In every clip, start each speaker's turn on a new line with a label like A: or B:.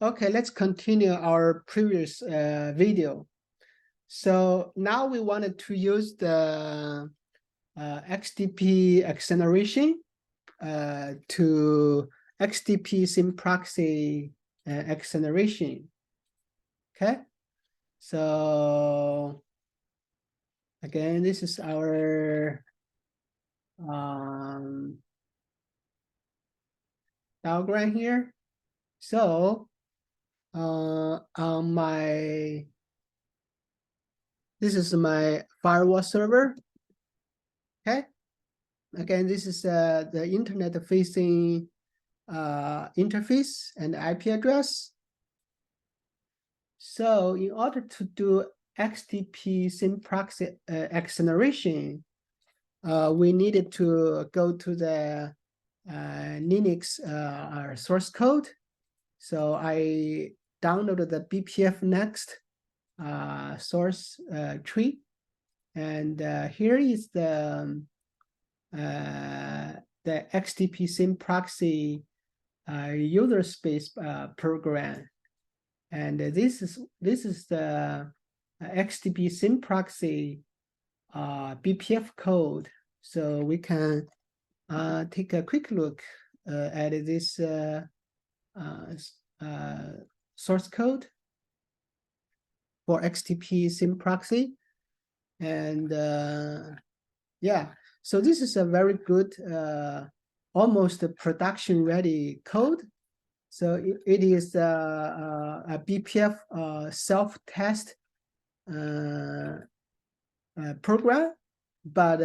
A: Okay, let's continue our previous video. So now we wanted to use the XDP acceleration to XDP SYNPROXY acceleration. Okay, so again, this is our diagram here. So on this is my firewall server. Okay, again, this is the internet facing interface and IP address. So in order to do XDP SYNPROXY acceleration, we needed to go to the Linux source code. So I downloaded the BPF next source tree, and here is the XDP SYNPROXY user space program, and this is the XDP SYNPROXY BPF code. So we can take a quick look at this source code for XDP SYNPROXY, and yeah, so this is a very good almost production ready code. So it is a BPF self-test program, but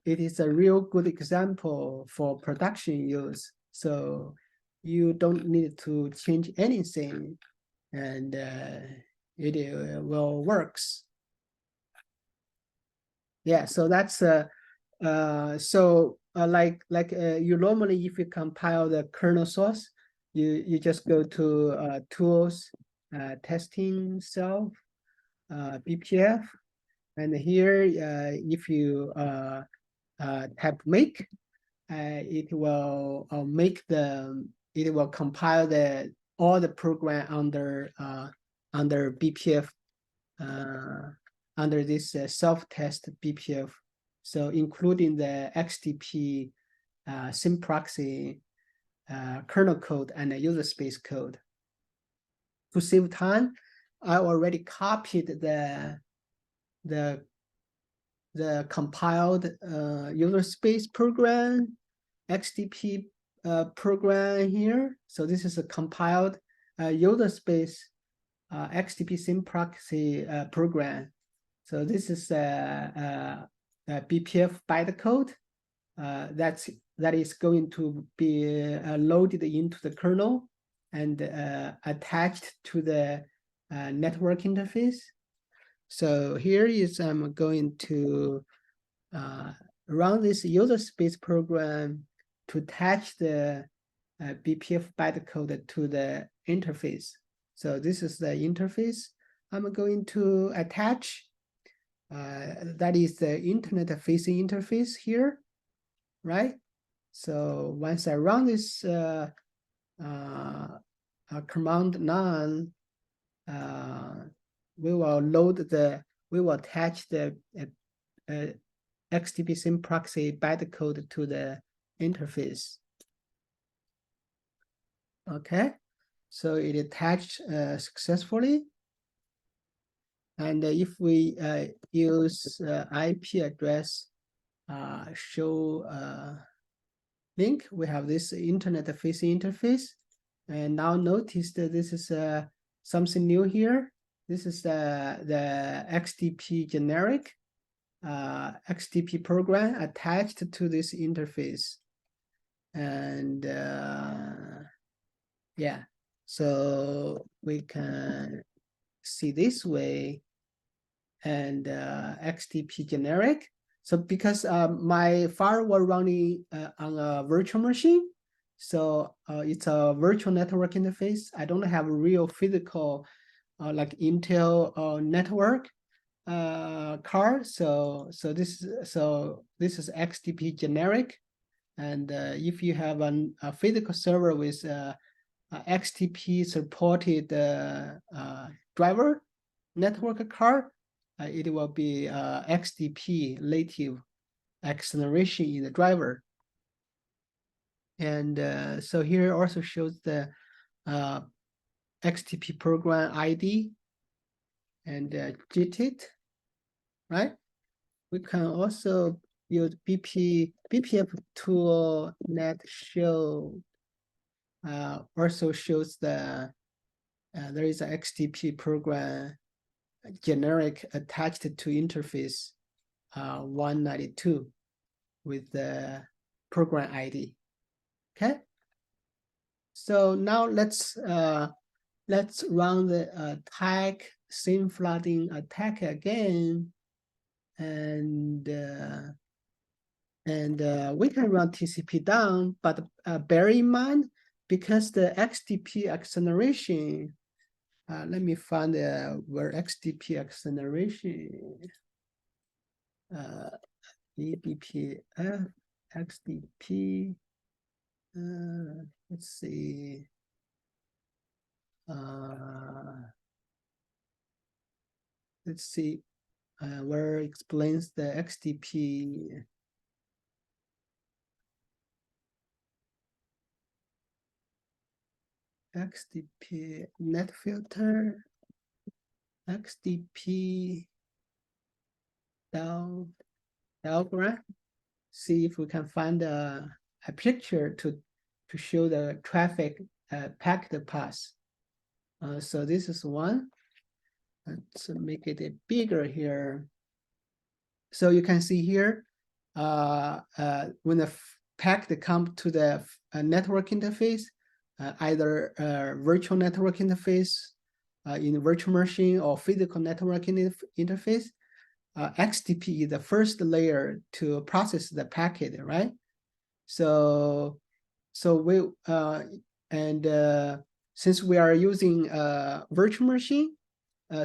A: it is a real good example for production use. So you don't need to change anything, and it will works. Yeah, so that's like you normally, if you compile the kernel source, you just go to tools, testing self, BPF, and here if you type make, it will compile all the program under BPF, under this self-test BPF, so including the XDP SYNPROXY kernel code and the user space code. To save time, I already copied the compiled user space program, XDP program here. So this is a compiled user space XDP SYNPROXY program. So this is a BPF bytecode that is going to be loaded into the kernel and attached to the network interface. So here is I'm going to run this user space program to attach the BPF bytecode to the interface. So this is the interface I'm going to attach. That is the internet facing interface here, right? So once I run this command none, we will attach the XDP SYNPROXY bytecode to the interface. Okay, so it attached successfully. And if we use IP address show link, we have this internet facing interface. And now notice that this is something new here. This is the XDP generic XDP program attached to this interface. And yeah, so we can see this way, and XDP generic. So because my firewall running on a virtual machine, so it's a virtual network interface. I don't have a real physical like Intel network card. So this is XDP generic, and if you have a physical server with XDP supported driver network card, it will be XDP native acceleration in the driver. And so here also shows the XDP program ID and JIT, right? We can also use BPF tool net show. Also shows the there is an XDP program generic attached to interface 192 with the program ID. Okay. So now let's run the tag SYN flooding attack again, and we can run TCP down, but bear in mind, because the XDP acceleration, let me find where XDP acceleration, eBPF XDP, let's see, where it explains the XDP. XDP net filter, XDP diagram. See if we can find a picture to show the traffic packet path. So this is one. Let's make it bigger here. So you can see here, when the packet comes to the network interface, either virtual network interface in a virtual machine or physical network interface, XDP is the first layer to process the packet, right? So we since we are using virtual machine,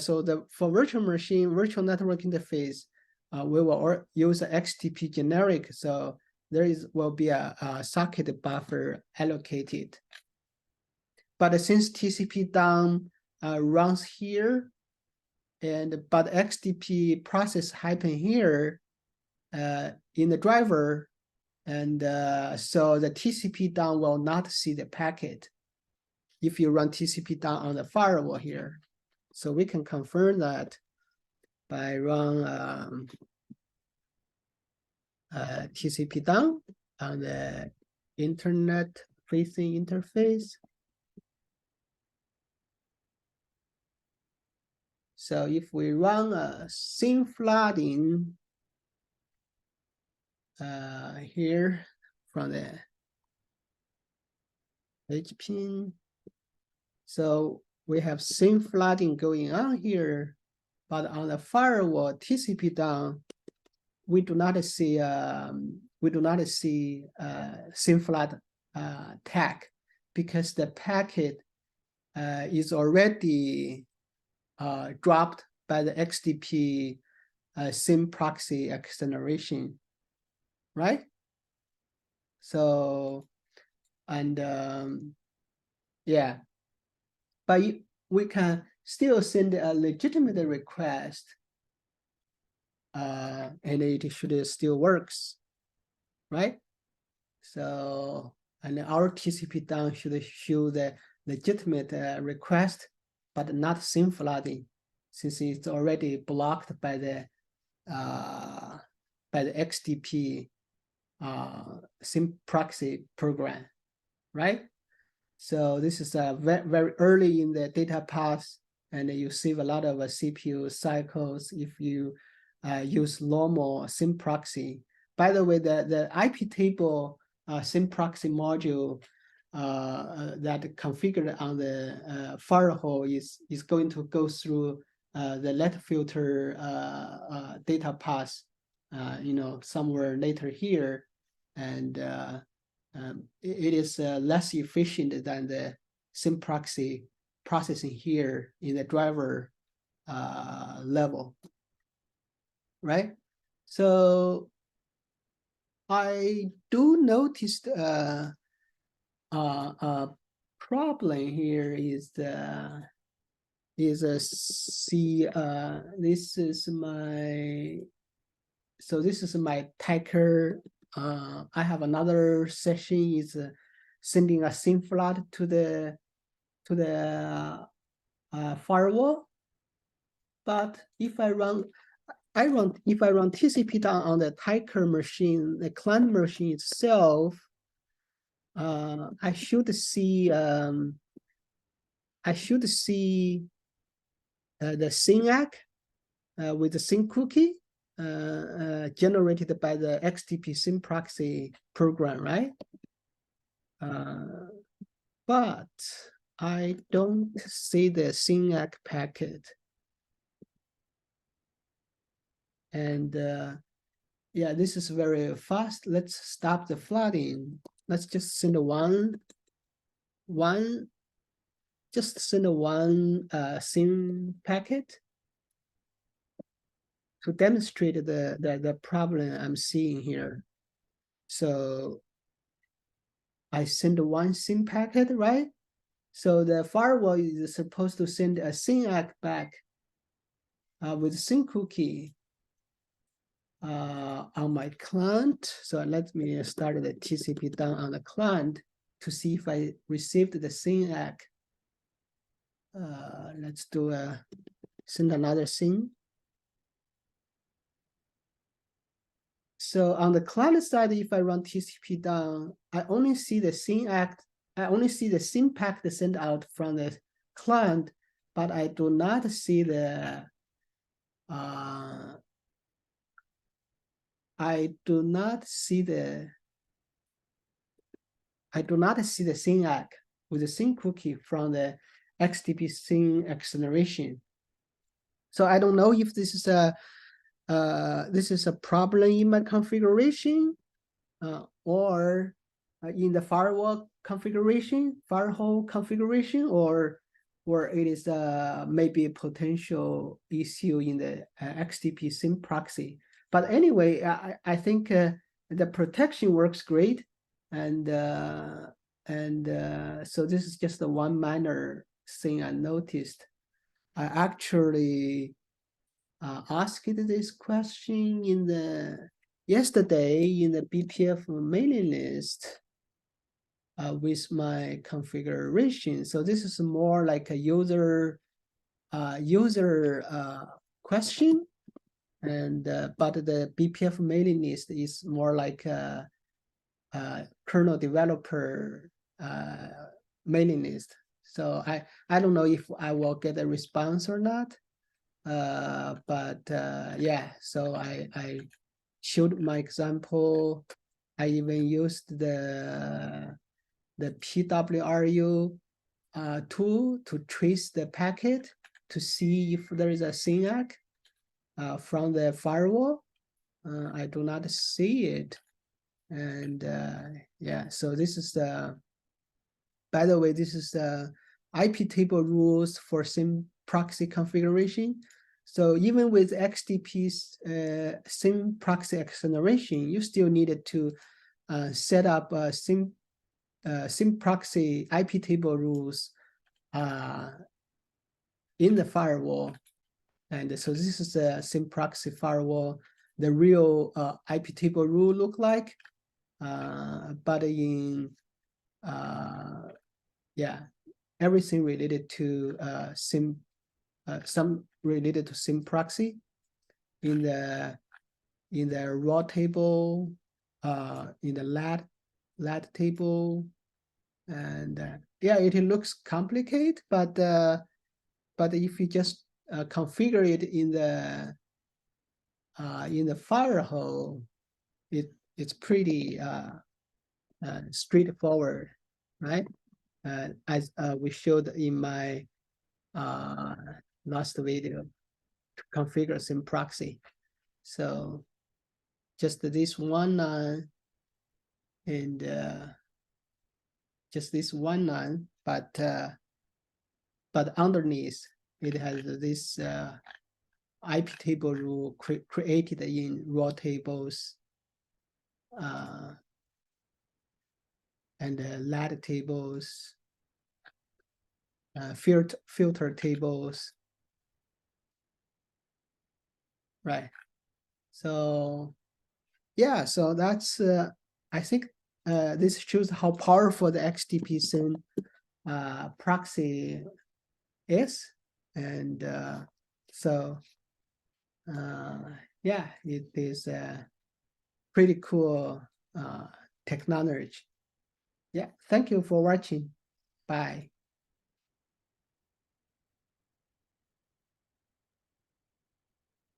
A: for virtual machine, virtual network interface, we will use a XDP generic. So there will be a socket buffer allocated. But since TCP down runs here, but XDP process happen here in the driver, and so the TCP down will not see the packet if you run TCP down on the firewall here. So we can confirm that by run TCP down on the internet facing interface. So if we run a SYN flooding here from the HPin, so we have SYN flooding going on here, but on the firewall TCP down, we do not see SYN flood tag, because the packet is already dropped by the XDP SYNPROXY acceleration, right? So, and yeah, but we can still send a legitimate request, and it should still works, right? So, and our TCP down should show the legitimate request, but not SYN flooding, since it's already blocked by the XDP SYNPROXY program, right? So this is very early in the data path, and you save a lot of CPU cycles if you use normal SYNPROXY. By the way, the IP table SYNPROXY module that configured on the firewall is going to go through the let filter data path, somewhere later here, and it is less efficient than the SYNPROXY processing here in the driver level, right? So I do notice problem here is a C. This is my, so this is my tacker. I have another session is sending a SYN flood to the firewall. But if I run TCP down on the tacker machine, the client machine itself, I should see the SYN with the SYN cookie generated by the XDP SYNPROXY program, right? But I don't see the SYN packet. And yeah, this is very fast. Let's stop the flooding. Let's just send one SYN packet to demonstrate the problem I'm seeing here. So I send one SYN packet, right? So the firewall is supposed to send a SYN back with SYN cookie on my client. So let me start the TCP down on the client to see if I received the SYN. Let's do send another SYN. So on the client side, if I run TCP down, I only see the SYN packet sent out from the client, but I do not see the SYN with the SYN cookie from the XDP SYN acceleration. So I don't know if this is a problem in my configuration or in the firewall configuration, or it is maybe a potential issue in the XDP SYNPROXY. But anyway, I think the protection works great, and so this is just the one minor thing I noticed. I actually asked this question yesterday in the BPF mailing list with my configuration. So this is more like a user question, and but the BPF mailing list is more like a kernel developer mailing list. So I don't know if I will get a response or not. But yeah, so I showed my example. I even used the PWRU tool to trace the packet to see if there is a SYN from the firewall. I do not see it. And yeah, so this is by the way, this is the IP table rules for SYNPROXY configuration. So even with XDP's SYNPROXY acceleration, you still needed to set up SYNPROXY IP table rules in the firewall. And so this is a SYNPROXY firewall, the real IP table rule look like. But in yeah, everything related to some related to SYNPROXY in the raw table, in the lat table, and yeah, it looks complicated, but if you just configure it in the firewall, it's pretty straightforward, right? As we showed in my last video, to configure SYNPROXY. So just this one and just this one line, but underneath it has this IP table rule created in raw tables and lat tables filter tables. Right. So yeah, so that's I think this shows how powerful the XDP SYN proxy is, and so yeah, it is a pretty cool technology. Yeah, thank you for watching. Bye.